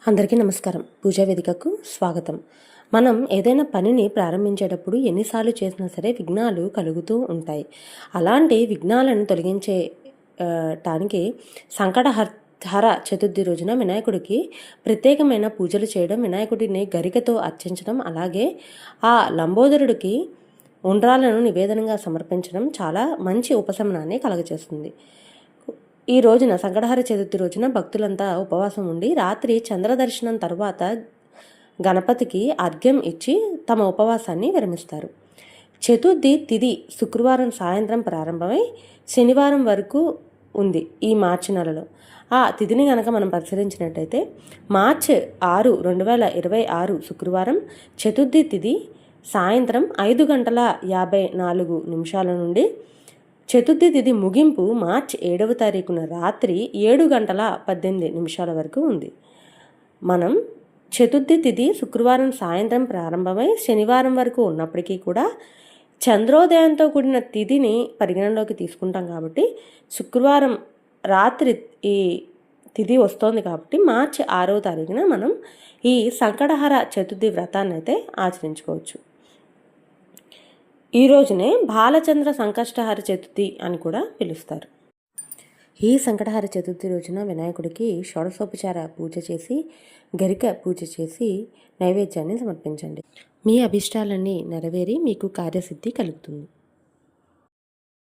అందరికీ నమస్కారం. పూజా వేదికకు స్వాగతం. మనం ఏదైనా పనిని ప్రారంభించేటప్పుడు ఎన్నిసార్లు చేసినా సరే విఘ్నాలు కలుగుతూ ఉంటాయి. అలాంటి విఘ్నాలను తొలగించే టానికి సంకటహర చతుర్థి రోజున వినాయకుడికి ప్రత్యేకమైన పూజలు చేయడం, వినాయకుడిని గరికతో అర్చించడం, అలాగే ఆ లంబోదరుడికి ఉండ్రాలను నివేదనగా సమర్పించడం చాలా మంచి ఉపశమనాన్ని కలగజేస్తుంది. ఈ రోజున సంకటహర చతుర్థి రోజున భక్తులంతా ఉపవాసం ఉండి రాత్రి చంద్రదర్శనం తర్వాత గణపతికి అర్ఘ్యం ఇచ్చి తమ ఉపవాసాన్ని విరమిస్తారు. చతుర్థి తిథి శుక్రవారం సాయంత్రం ప్రారంభమై శనివారం వరకు ఉంది ఈ మార్చి నెలలో. ఆ తిథిని కనుక మనం పరిశీలించినట్టయితే మార్చి 6, 2026 శుక్రవారం చతుర్థి తిథి సాయంత్రం 5:54 నుండి చతుర్థి తిథి ముగింపు మార్చి 7వ తారీఖున రాత్రి 7:18 వరకు ఉంది. మనం చతుర్థి తిథి శుక్రవారం సాయంత్రం ప్రారంభమై శనివారం వరకు ఉన్నప్పటికీ కూడా చంద్రోదయంతో కూడిన తిథిని పరిగణనలోకి తీసుకుంటాం కాబట్టి శుక్రవారం రాత్రి ఈ తిథి వస్తోంది కాబట్టి మార్చి 6వ తారీఖున మనం ఈ సంకటహర చతుర్థి వ్రతాన్ని అయితే ఆచరించుకోవచ్చు. ఈ రోజునే బాలచంద్ర సంకష్టహర చతుర్థి అని కూడా పిలుస్తారు. ఈ సంకటహర చతుర్థి రోజున వినాయకుడికి షోడశోపచార పూజ చేసి గరిక పూజ చేసి నైవేద్యాన్ని సమర్పించండి. మీ అభిష్టాలన్నీ నెరవేరి మీకు కార్యసిద్ధి కలుగుతుంది.